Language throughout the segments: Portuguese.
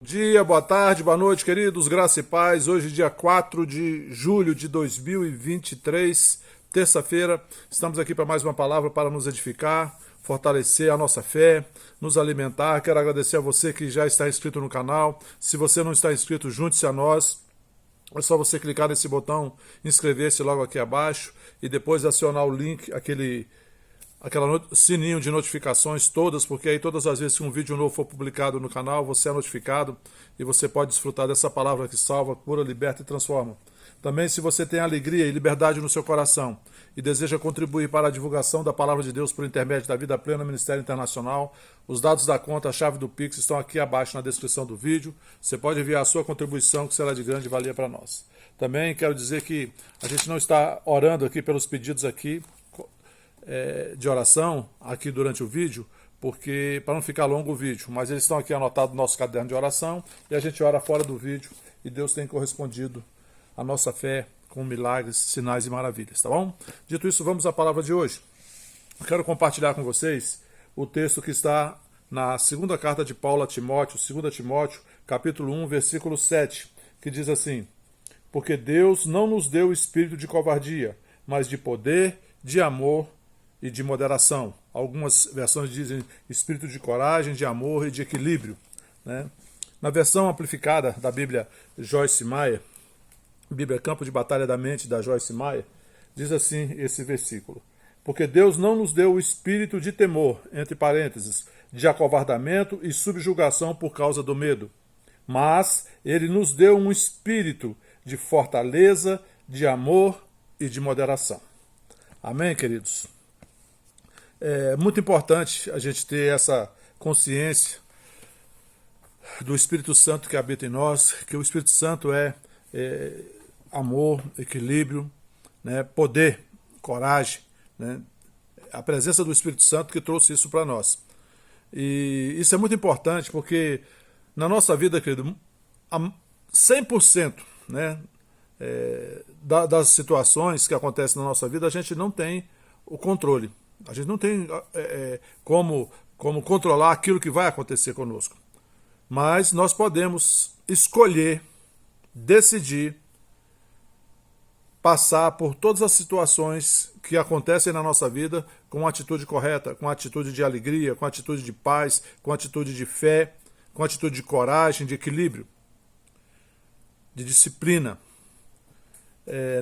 Dia, boa tarde, boa noite, queridos, graça e paz. Hoje, dia 4 de julho de 2023, terça-feira, estamos aqui para mais uma palavra para nos edificar, fortalecer a nossa fé, nos alimentar. Quero agradecer a você que já está inscrito no canal. Se você não está inscrito, junte-se a nós. É só você clicar nesse botão, inscrever-se logo aqui abaixo e depois acionar o link, aquela sininho de notificações todas, porque aí todas as vezes que um vídeo novo for publicado no canal, você é notificado e você pode desfrutar dessa palavra que salva, cura, liberta e transforma. Também, se você tem alegria e liberdade no seu coração e deseja contribuir para a divulgação da palavra de Deus por intermédio da Vida Plena Ministério Internacional, os dados da conta, a chave do Pix estão aqui abaixo na descrição do vídeo. Você pode enviar a sua contribuição, que será de grande valia para nós. Também quero dizer que a gente não está orando aqui pelos pedidos aqui de oração aqui durante o vídeo, porque para não ficar longo o vídeo, mas eles estão aqui anotados no nosso caderno de oração e a gente ora fora do vídeo e Deus tem correspondido a nossa fé com milagres, sinais e maravilhas, tá bom? Dito isso, vamos à palavra de hoje. Eu quero compartilhar com vocês o texto que está na segunda carta de Paulo a Timóteo, 2 Timóteo, capítulo 1, versículo 7, que diz assim: porque Deus não nos deu o espírito de covardia, mas de poder, de amor e de moderação. Algumas versões dizem espírito de coragem, de amor e de equilíbrio, né? Na versão amplificada da Bíblia Joyce Meyer, Bíblia Campo de Batalha da Mente, da Joyce Meyer, diz assim esse versículo: porque Deus não nos deu o espírito de temor, entre parênteses, de acovardamento e subjugação por causa do medo, mas Ele nos deu um espírito de fortaleza, de amor e de moderação. Amém, queridos? É muito importante a gente ter essa consciência do Espírito Santo que habita em nós, que o Espírito Santo é amor, equilíbrio, né, poder, coragem, né? A presença do Espírito Santo que trouxe isso para nós. E isso é muito importante porque na nossa vida, querido, 100%, né, das situações que acontecem na nossa vida, a gente não tem o controle. A gente não tem como controlar aquilo que vai acontecer conosco. Mas nós podemos escolher, decidir, passar por todas as situações que acontecem na nossa vida com uma atitude correta, com uma atitude de alegria, com uma atitude de paz, com uma atitude de fé, com uma atitude de coragem, de equilíbrio, de disciplina.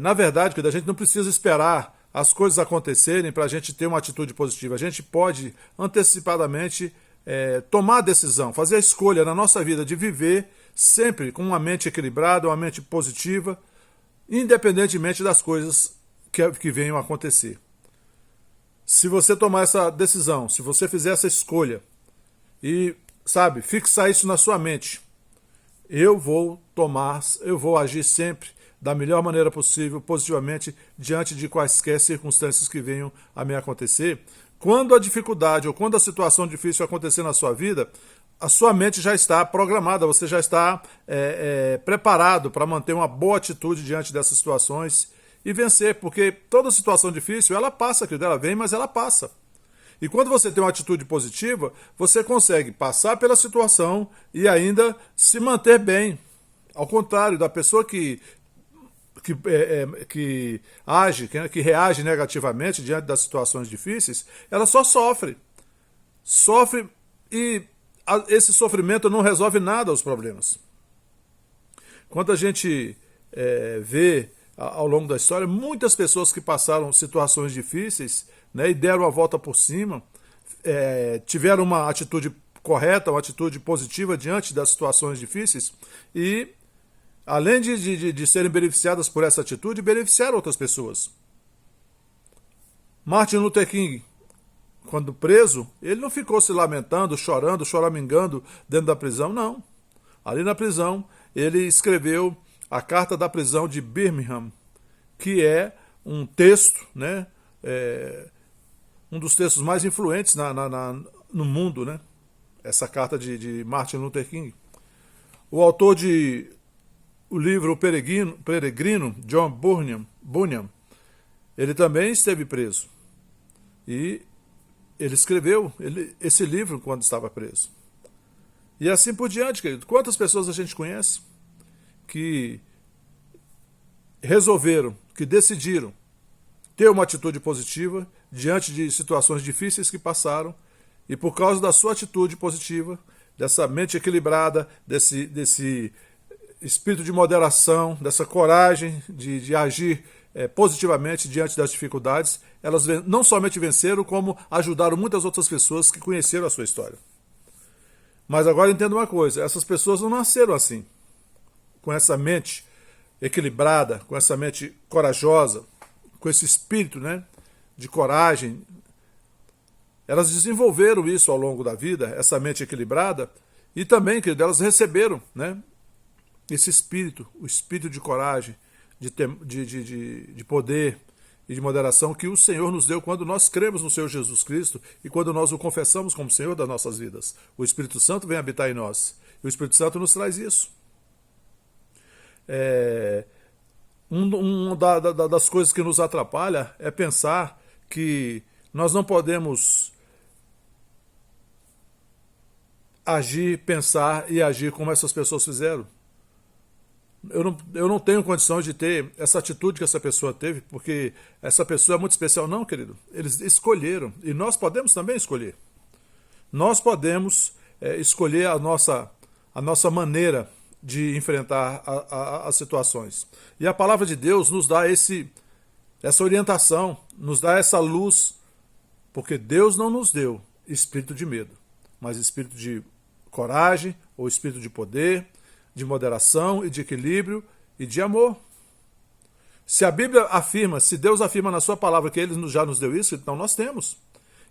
Na verdade, a gente não precisa esperar as coisas acontecerem para a gente ter uma atitude positiva. A gente pode antecipadamente tomar a decisão, fazer a escolha na nossa vida de viver sempre com uma mente equilibrada, uma mente positiva, independentemente das coisas que venham a acontecer. Se você tomar essa decisão, se você fizer essa escolha e, fixar isso na sua mente, eu vou agir sempre da melhor maneira possível, positivamente, diante de quaisquer circunstâncias que venham a me acontecer. Quando a dificuldade ou quando a situação difícil acontecer na sua vida, a sua mente já está programada, você já está preparado para manter uma boa atitude diante dessas situações e vencer, porque toda situação difícil, ela passa, querido, ela vem, mas ela passa. E quando você tem uma atitude positiva, você consegue passar pela situação e ainda se manter bem. Ao contrário da pessoa que age, que reage negativamente diante das situações difíceis, ela só sofre. Sofre e esse sofrimento não resolve nada aos problemas. Quando a gente vê ao longo da história, muitas pessoas que passaram situações difíceis, né, e deram a volta por cima, tiveram uma atitude correta, uma atitude positiva diante das situações difíceis e, além de serem beneficiadas por essa atitude, beneficiaram outras pessoas. Martin Luther King, quando preso, ele não ficou se lamentando, chorando, choramingando dentro da prisão, não. Ali na prisão, ele escreveu a Carta da Prisão de Birmingham, que é um texto, né, um dos textos mais influentes no mundo, né, essa carta de Martin Luther King. O autor o livro O Peregrino, John Bunyan, ele também esteve preso. E ele escreveu esse livro quando estava preso. E assim por diante, querido. Quantas pessoas a gente conhece que resolveram, que decidiram ter uma atitude positiva diante de situações difíceis que passaram, e por causa da sua atitude positiva, dessa mente equilibrada, desse espírito de moderação, dessa coragem de agir positivamente diante das dificuldades, elas não somente venceram, como ajudaram muitas outras pessoas que conheceram a sua história. Mas agora entenda uma coisa, essas pessoas não nasceram assim, com essa mente equilibrada, com essa mente corajosa, com esse espírito, né, de coragem. Elas desenvolveram isso ao longo da vida, essa mente equilibrada, e também, querido, elas receberam, né, esse espírito, o espírito de coragem, de poder e de moderação que o Senhor nos deu quando nós cremos no Senhor Jesus Cristo e quando nós o confessamos como Senhor das nossas vidas. O Espírito Santo vem habitar em nós, e o Espírito Santo nos traz isso. Uma das coisas que nos atrapalha é pensar que nós não podemos agir, pensar e agir como essas pessoas fizeram. Eu não tenho condições de ter essa atitude que essa pessoa teve, porque essa pessoa é muito especial. Não, querido. Eles escolheram. E nós podemos também escolher. Nós podemos escolher a nossa maneira de enfrentar as situações. E a palavra de Deus nos dá essa orientação, nos dá essa luz, porque Deus não nos deu espírito de medo, mas espírito de coragem, ou espírito de poder, de moderação e de equilíbrio e de amor. Se a Bíblia afirma, se Deus afirma na sua palavra que Ele já nos deu isso, então nós temos.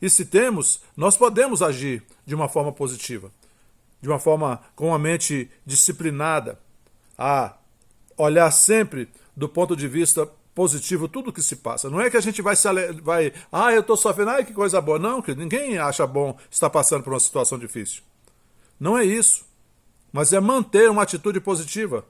E se temos, nós podemos agir de uma forma positiva, de uma forma com uma mente disciplinada, a olhar sempre do ponto de vista positivo tudo que se passa. Não é que a gente vai eu estou sofrendo, que coisa boa. Não, que ninguém acha bom estar passando por uma situação difícil. Não é isso. Mas é manter uma atitude positiva.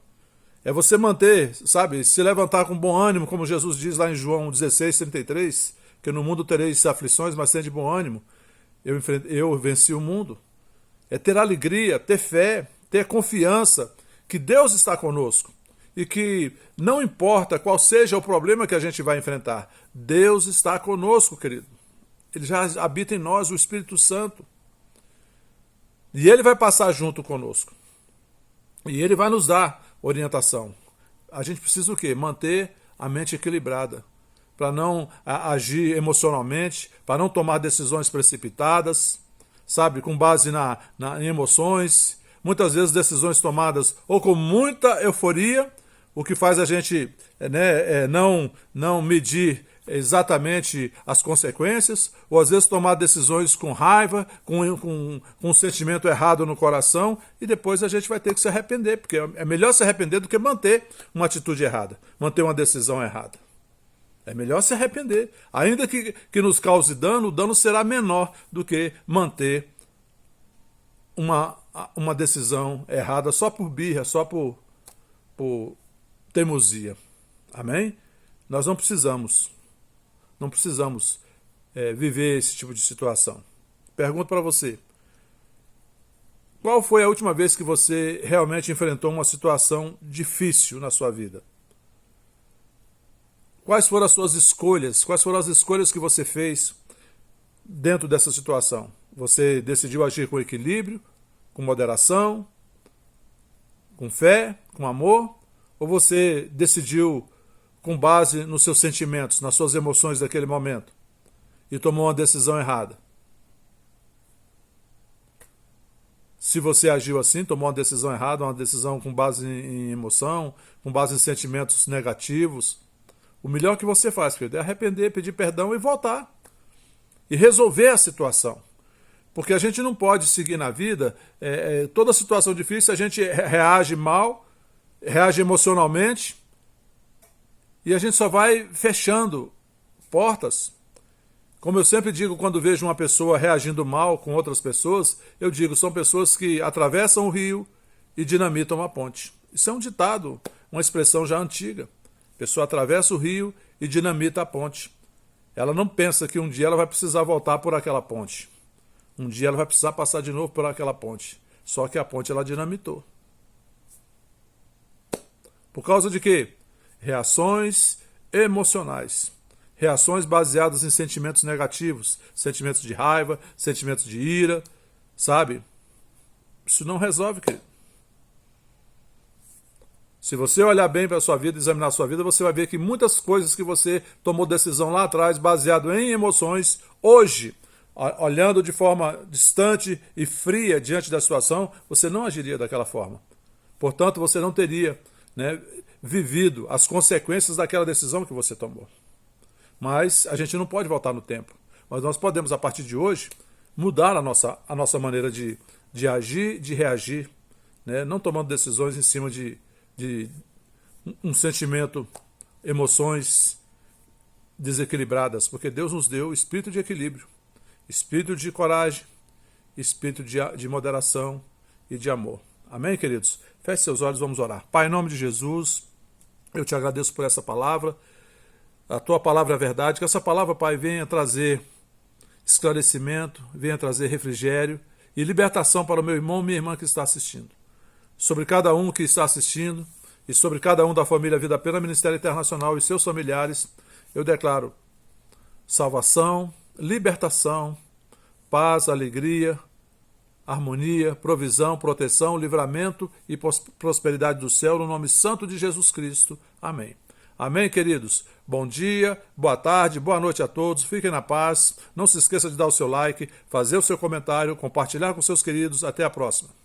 É você manter, sabe, se levantar com bom ânimo, como Jesus diz lá em João 16:33, que no mundo tereis aflições, mas tende bom ânimo. Eu venci o mundo. É ter alegria, ter fé, ter confiança que Deus está conosco. E que não importa qual seja o problema que a gente vai enfrentar, Deus está conosco, querido. Ele já habita em nós, o Espírito Santo. E Ele vai passar junto conosco. E Ele vai nos dar orientação. A gente precisa o quê? Manter a mente equilibrada, para não agir emocionalmente, para não tomar decisões precipitadas, sabe, com base em emoções, muitas vezes decisões tomadas ou com muita euforia, o que faz a gente não medir exatamente as consequências, ou às vezes tomar decisões com raiva, com um sentimento errado no coração, e depois a gente vai ter que se arrepender, porque é melhor se arrepender do que manter uma atitude errada, manter uma decisão errada. É melhor se arrepender. Ainda que nos cause dano, o dano será menor do que manter uma decisão errada só por birra, só por teimosia. Amém? Nós não precisamos viver esse tipo de situação. Pergunto para você, qual foi a última vez que você realmente enfrentou uma situação difícil na sua vida? Quais foram as suas escolhas? Quais foram as escolhas que você fez dentro dessa situação? Você decidiu agir com equilíbrio, com moderação, com fé, com amor? Ou você decidiu com base nos seus sentimentos, nas suas emoções daquele momento, e tomou uma decisão errada? Se você agiu assim, tomou uma decisão errada, uma decisão com base em emoção, com base em sentimentos negativos, o melhor que você faz, querido, é arrepender, pedir perdão e voltar. E resolver a situação. Porque a gente não pode seguir na vida, toda situação difícil, a gente reage mal, reage emocionalmente, e a gente só vai fechando portas. Como eu sempre digo quando vejo uma pessoa reagindo mal com outras pessoas, eu digo, são pessoas que atravessam o rio e dinamitam a ponte. Isso é um ditado, uma expressão já antiga. A pessoa atravessa o rio e dinamita a ponte. Ela não pensa que um dia ela vai precisar voltar por aquela ponte. Um dia ela vai precisar passar de novo por aquela ponte. Só que a ponte ela dinamitou. Por causa de quê? Reações emocionais. Reações baseadas em sentimentos negativos, sentimentos de raiva, sentimentos de ira, sabe? Isso não resolve, querido. Se você olhar bem para a sua vida, examinar a sua vida, você vai ver que muitas coisas que você tomou decisão lá atrás, baseado em emoções, hoje, olhando de forma distante e fria diante da situação, você não agiria daquela forma. Portanto, você não teria, né, vivido as consequências daquela decisão que você tomou. Mas a gente não pode voltar no tempo. Mas nós podemos, a partir de hoje, mudar a nossa maneira de agir, de reagir, né? Não tomando decisões em cima de um sentimento, emoções desequilibradas, porque Deus nos deu espírito de equilíbrio, espírito de coragem, espírito de moderação e de amor. Amém, queridos? Feche seus olhos, vamos orar. Pai, em nome de Jesus, eu te agradeço por essa palavra. A tua palavra é a verdade, que essa palavra, Pai, venha trazer esclarecimento, venha trazer refrigério e libertação para o meu irmão e minha irmã que está assistindo. Sobre cada um que está assistindo e sobre cada um da família Vida Plena Ministério Internacional e seus familiares, eu declaro salvação, libertação, paz, alegria, harmonia, provisão, proteção, livramento e prosperidade do céu no nome santo de Jesus Cristo. Amém. Amém, queridos? Bom dia, boa tarde, boa noite a todos. Fiquem na paz. Não se esqueça de dar o seu like, fazer o seu comentário, compartilhar com seus queridos. Até a próxima.